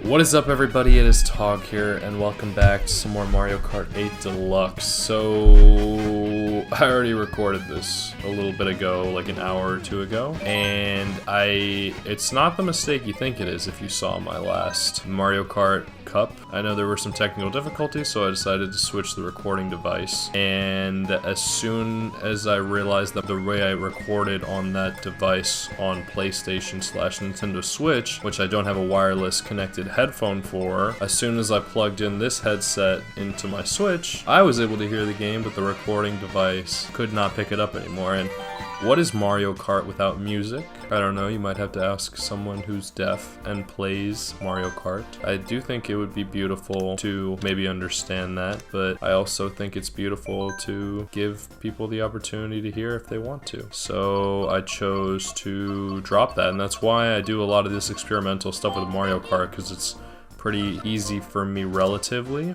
What is up, everybody? It is Tog here, and welcome back to some more Mario Kart 8 Deluxe. So, I already recorded this a little bit ago, like an hour or two ago, and it's not the mistake you think it is if you saw my last Mario Kart Cup. I know there were some technical difficulties, so I decided to switch the recording device, and as soon as I realized that the way I recorded on that device on PlayStation/Nintendo Switch, which I don't have a wireless connected headphone for, as soon as I plugged in this headset into my Switch, I was able to hear the game, but the recording device could not pick it up anymore. And what is Mario Kart without music? I don't know, you might have to ask someone who's deaf and plays Mario Kart. I do think it would be beautiful to maybe understand that, but I also think it's beautiful to give people the opportunity to hear if they want to. So I chose to drop that, and that's why I do a lot of this experimental stuff with Mario Kart, because it's pretty easy for me relatively.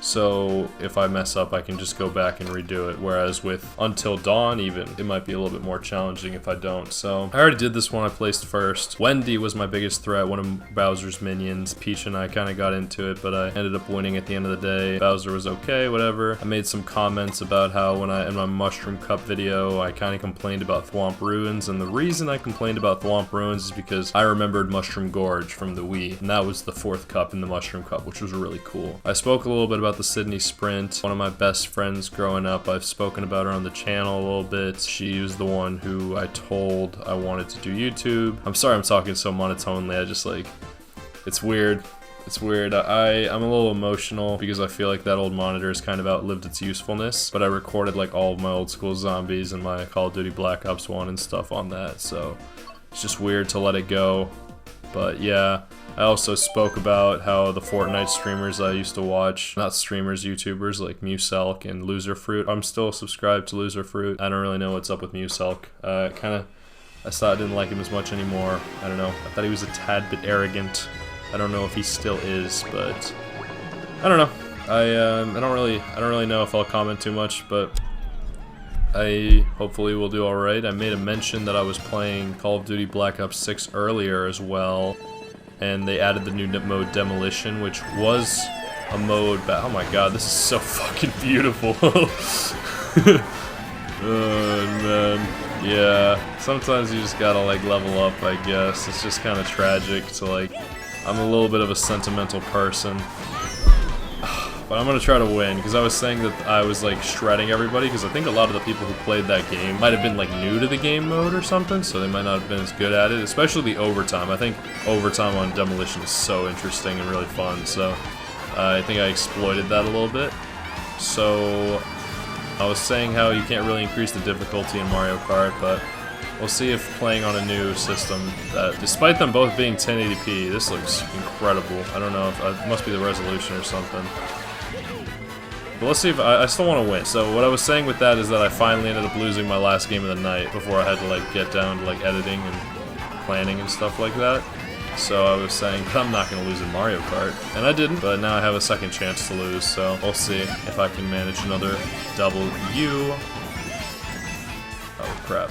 So if I mess up, I can just go back and redo it, whereas with Until Dawn even, it might be a little bit more challenging if I don't. So I already did this one. I placed first. Wendy was my biggest threat, one of Bowser's minions. Peach and I kind of got into it, but I ended up winning at the end of the day. Bowser was okay, whatever. I made some comments about how in my Mushroom Cup video, I kind of complained about Thwomp Ruins, and the reason I complained about Thwomp Ruins is because I remembered Mushroom Gorge from the Wii, and that was the 4th cup in the Mushroom Cup, which was really cool. I spoke a little bit about the Sydney Sprint, one of my best friends growing up. I've spoken about her on the channel a little bit. She was the one who I told I wanted to do YouTube. I'm sorry I'm talking so monotonely. I just it's weird. It's weird. I'm a little emotional because I feel like that old monitor has kind of outlived its usefulness, but I recorded like all of my old school zombies and my Call of Duty Black Ops 1 and stuff on that, so it's just weird to let it go. But yeah, I also spoke about how the Fortnite streamers I used to watch, not streamers, YouTubers like Muselk and Loserfruit. I'm still subscribed to Loserfruit. I don't really know what's up with Muselk. I thought I didn't like him as much anymore. I don't know. I thought he was a tad bit arrogant. I don't know if he still is, but I don't know. I don't really know if I'll comment too much, but I hopefully will do alright. I made a mention that I was playing Call of Duty Black Ops 6 earlier as well, and they added the new mode Demolition, which was a mode oh my god, this is so fucking beautiful. Oh man, yeah, sometimes you just gotta like level up, I guess. It's just kind of tragic to I'm a little bit of a sentimental person. But I'm gonna try to win, because I was saying that I was like shredding everybody, because I think a lot of the people who played that game might have been like new to the game mode or something, so they might not have been as good at it, especially the overtime. I think overtime on Demolition is so interesting and really fun, so I think I exploited that a little bit. So I was saying how you can't really increase the difficulty in Mario Kart, but we'll see if playing on a new system, that despite them both being 1080p, this looks incredible. I don't know if it must be the resolution or something. But let's see if I still want to win. So what I was saying with that is that I finally ended up losing my last game of the night before I had to get down to editing and planning and stuff like that. So I was saying that I'm not going to lose in Mario Kart, and I didn't, but now I have a second chance to lose, so we'll see if I can manage another W. Oh crap.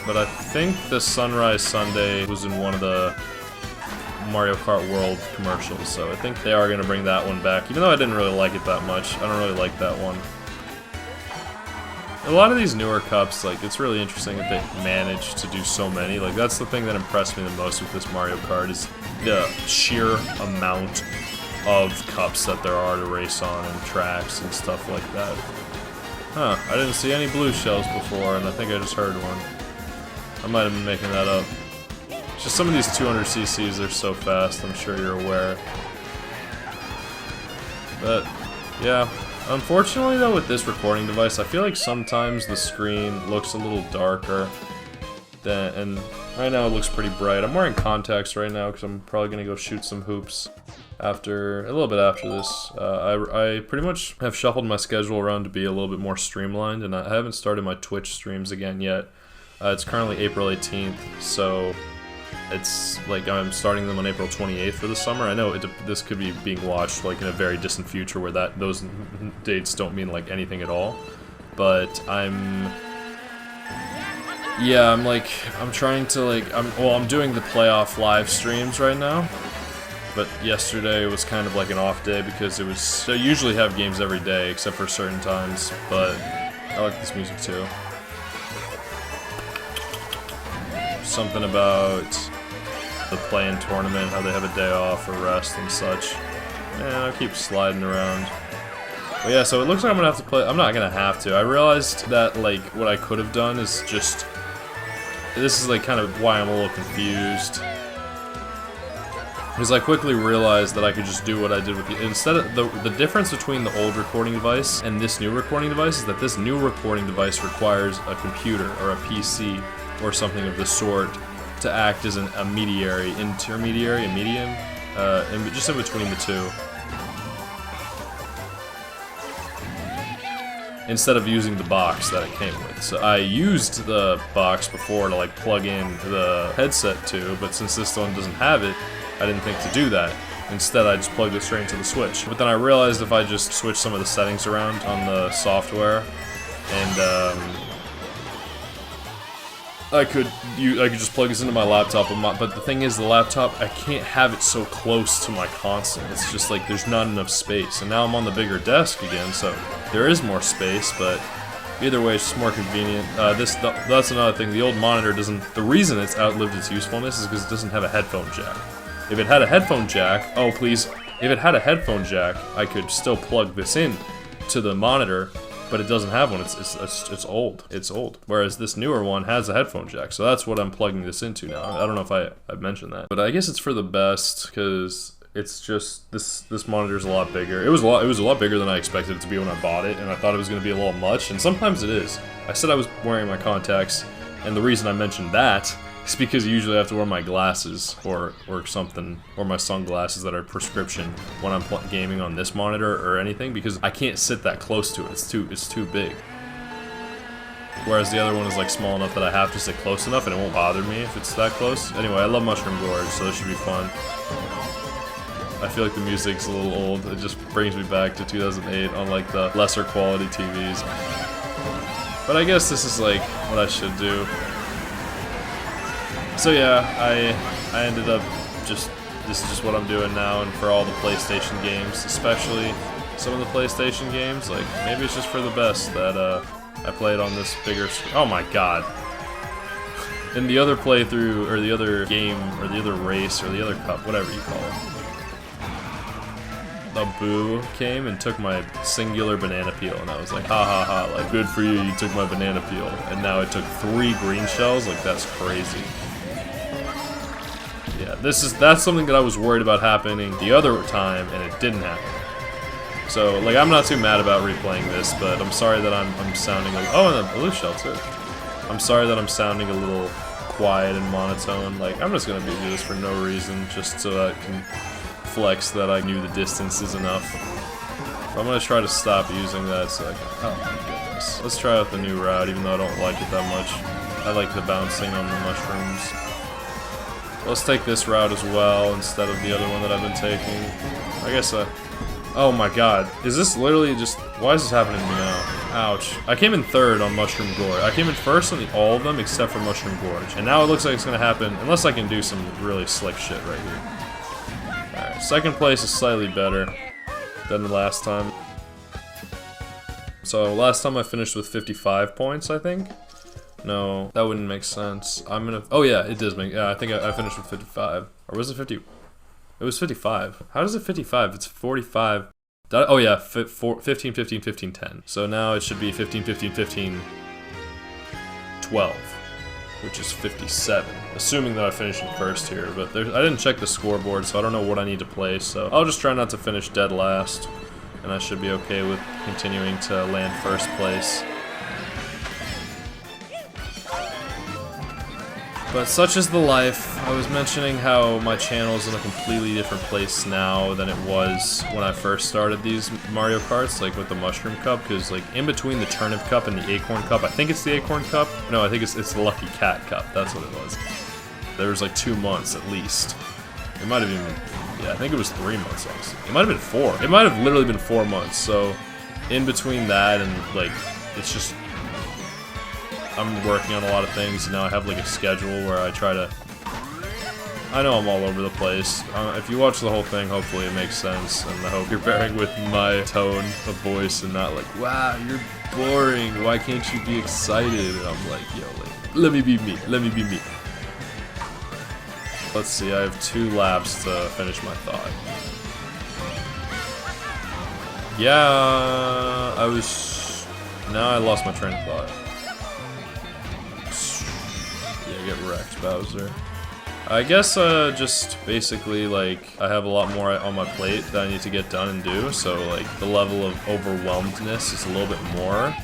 But I think the Sunrise Sunday was in one of the Mario Kart World commercials, so I think they are going to bring that one back, even though I didn't really like it that much. I don't really like that one. A lot of these newer cups, it's really interesting that they managed to do so many. That's the thing that impressed me the most with this Mario Kart, is the sheer amount of cups that there are to race on and tracks and stuff like that. Huh, I didn't see any blue shells before, and I think I just heard one. I might have been making that up. Just some of these 200cc's, they're so fast, I'm sure you're aware. But, yeah. Unfortunately though, with this recording device, I feel like sometimes the screen looks a little darker and right now it looks pretty bright. I'm wearing contacts right now because I'm probably going to go shoot some hoops a little bit after this. I pretty much have shuffled my schedule around to be a little bit more streamlined, and I haven't started my Twitch streams again yet. It's currently April 18th, so it's I'm starting them on April 28th for the summer. I know this could be being watched in a very distant future where those dates don't mean anything at all, but I'm Yeah, I'm trying to I'm doing the playoff live streams right now. But yesterday was kind of like an off day because I usually have games every day except for certain times, but I like this music too. Something about the play-in tournament, how they have a day off or rest and such. And I'll keep sliding around. But yeah, so it looks like I'm gonna have to play. I'm not gonna have to. I realized that what I could have done is just. This is kind of why I'm a little confused. Because I quickly realized that I could just do what I did with instead of the difference between the old recording device and this new recording device is that this new recording device requires a computer or a PC or something of the sort to act as a medium, just in between the two. Instead of using the box that it came with. So I used the box before to plug in the headset to, but since this one doesn't have it, I didn't think to do that. Instead, I just plugged it straight into the Switch. But then I realized if I just switch some of the settings around on the software, and I could just plug this into my laptop. But the thing is, the laptop, I can't have it so close to my console. It's just there's not enough space. And now I'm on the bigger desk again, so there is more space. But either way, it's just more convenient. That's another thing. The old monitor doesn't. The reason it's outlived its usefulness is because it doesn't have a headphone jack. If it had a headphone jack, oh please, if it had a headphone jack, I could still plug this in to the monitor, but it doesn't have one. It's old. It's old. Whereas this newer one has a headphone jack, so that's what I'm plugging this into now. I don't know if I mentioned that, but I guess it's for the best because it's just this monitor's a lot bigger. It was a lot bigger than I expected it to be when I bought it, and I thought it was going to be a little much, and sometimes it is. I said I was wearing my contacts, and the reason I mentioned that. It's because I usually have to wear my glasses or something, or my sunglasses that are prescription when I'm gaming on this monitor or anything, because I can't sit that close to it. It's too big. Whereas the other one is small enough that I have to sit close enough and it won't bother me if it's that close. Anyway, I love Mushroom Gorge, so this should be fun. I feel like the music's a little old. It just brings me back to 2008 on the lesser quality TVs. But I guess this is what I should do. So yeah, I ended up this is just what I'm doing now, and for all the PlayStation games, especially some of the PlayStation games, maybe it's just for the best that I played on this bigger screen. Oh my god. In the other playthrough, or the other game, or the other race, or the other cup, whatever you call it, a boo came and took my singular banana peel, and I was like, ha ha ha, good for you, you took my banana peel, and now it took 3 green shells, that's crazy. Yeah, that's something that I was worried about happening the other time, and it didn't happen. So, I'm not too mad about replaying this, but I'm sorry that I'm sounding oh, and a blue shell too. I'm sorry that I'm sounding a little quiet and monotone. I'm just gonna do this for no reason, just so I can flex that I knew the distance is enough. I'm gonna try to stop using that so I can. Oh my goodness. Let's try out the new route, even though I don't like it that much. I like the bouncing on the mushrooms. Let's take this route as well instead of the other one that I've been taking. I guess oh my god. Is this literally just... Why is this happening to me now? Ouch. I came in 3rd on Mushroom Gorge. I came in 1st on all of them except for Mushroom Gorge. And now it looks like it's gonna happen, unless I can do some really slick shit right here. Alright, 2nd place is slightly better than the last time. So last time I finished with 55 points, I think. No, that wouldn't make sense. Oh yeah, it does make, yeah, I think I finished with 55. Or was it 50? It was 55. How does it 55? It's 45. Oh yeah, 15, 15, 15, 10. So now it should be 15, 15, 15, 12. Which is 57. Assuming that I finished in 1st here, but I didn't check the scoreboard, so I don't know what I need to place, so I'll just try not to finish dead last. And I should be okay with continuing to land 1st place. But such is the life. I was mentioning how my channel is in a completely different place now than it was when I first started these Mario Karts, with the Mushroom Cup, because in between the Turnip Cup and the Acorn Cup, I think it's the Acorn Cup? No, I think it's the Lucky Cat Cup, that's what it was. There was 2 months at least. It might have even been, yeah, I think it was 3 months honestly. It might have been 4. It might have literally been 4 months, so in between that and it's just... I'm working on a lot of things, and now I have like a schedule where I try to... I know I'm all over the place. If you watch the whole thing, hopefully it makes sense, and I hope you're bearing with my tone of voice and not like, wow, you're boring, why can't you be excited? And I'm like, yo, like, let me be me, let me be me. Let's see, I have 2 laps to finish my thought. Yeah, I was... Now I lost my train of thought. Yeah, get wrecked, Bowser. I guess just basically like I have a lot more on my plate that I need to get done and do, so like the level of overwhelmedness is a little bit more,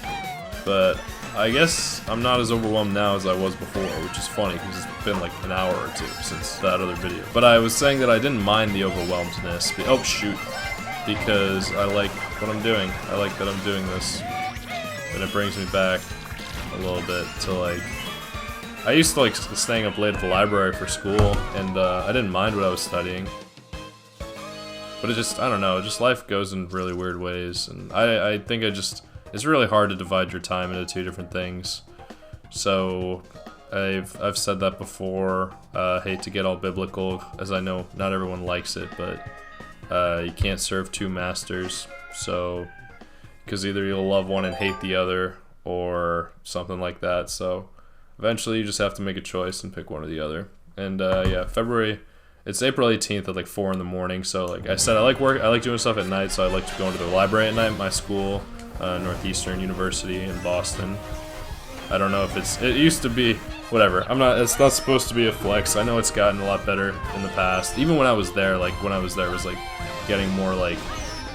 but I guess I'm not as overwhelmed now as I was before, which is funny because it's been like an hour or 2 since that other video. But I was saying that I didn't mind the overwhelmedness. Oh shoot, because I like what I'm doing. I like that I'm doing this, and it brings me back a little bit to like. I used to like staying up late at the library for school, and I didn't mind what I was studying. But it just, I don't know, just life goes in really weird ways, and I think it's really hard to divide your time into 2 different things. So, I've said that before, hate to get all biblical, as I know not everyone likes it, but you can't serve 2 masters, so, because either you'll love one and hate the other, or something like that, so. Eventually, you just have to make a choice and pick one or the other. And yeah, it's April 18th at like 4 in the morning. So like I said, I like doing stuff at night. So I like to go into the library at night. My school, Northeastern University in Boston. I don't know if it used to be, whatever. It's not supposed to be a flex. I know it's gotten a lot better in the past. Even when I was there, it was like getting more like.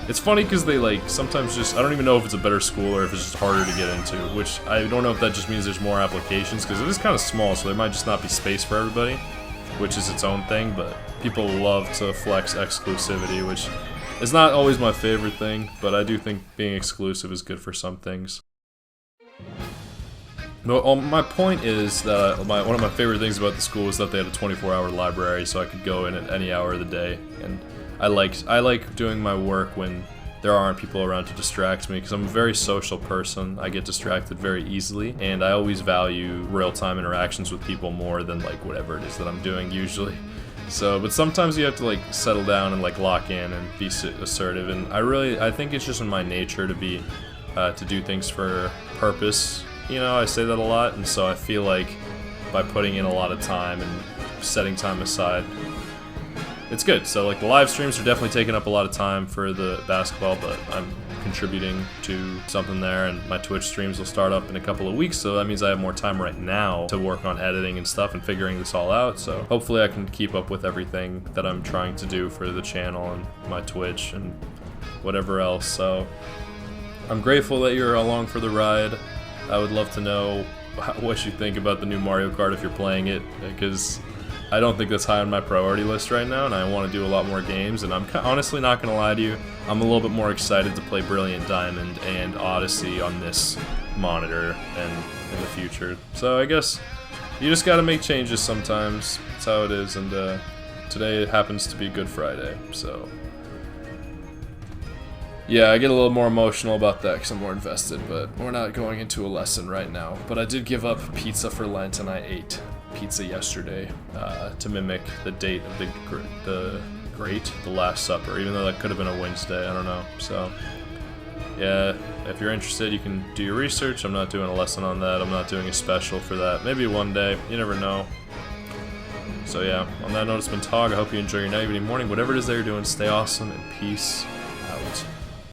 It's funny because they like sometimes just, I don't even know if it's a better school or if it's just harder to get into, which I don't know if that just means there's more applications because it is kind of small, so there might just not be space for everybody, which is its own thing, but people love to flex exclusivity, which is not always my favorite thing, but I do think being exclusive is good for some things. No, my point is that one of my favorite things about the school is that they had a 24-hour library, so I could go in at any hour of the day, and I like doing my work when there aren't people around to distract me, because I'm a very social person. I get distracted very easily, and I always value real-time interactions with people more than like whatever it is that I'm doing usually. So, but sometimes you have to like settle down and like lock in and be assertive, and I think it's just in my nature to be to do things for purpose. You know, I say that a lot, and so I feel like by putting in a lot of time and setting time aside, it's good. So like the live streams are definitely taking up a lot of time for the basketball, but I'm contributing to something there, and my Twitch streams will start up in a couple of weeks, so that means I have more time right now to work on editing and stuff and figuring this all out. So hopefully I can keep up with everything that I'm trying to do for the channel and my Twitch and whatever else. So I'm grateful that you're along for the ride. I would love to know what you think about the new Mario Kart if you're playing it, because I don't think that's high on my priority list right now, and I want to do a lot more games, and I'm honestly not going to lie to you, I'm a little bit more excited to play Brilliant Diamond and Odyssey on this monitor and in the future. So I guess you just got to make changes sometimes. That's how it is, and today happens to be Good Friday, so yeah, I get a little more emotional about that because I'm more invested, but we're not going into a lesson right now. But I did give up pizza for Lent, and I ate pizza yesterday to mimic the date of the Last Supper, even though that could have been a Wednesday, I don't know. So yeah, if you're interested, you can do your research. I'm not doing a lesson on that. I'm not doing a special for that. Maybe one day, you never know. So yeah, on that note, it's been Tog. I hope you enjoy your night, evening, morning, whatever it is that you're doing. Stay awesome, and peace out.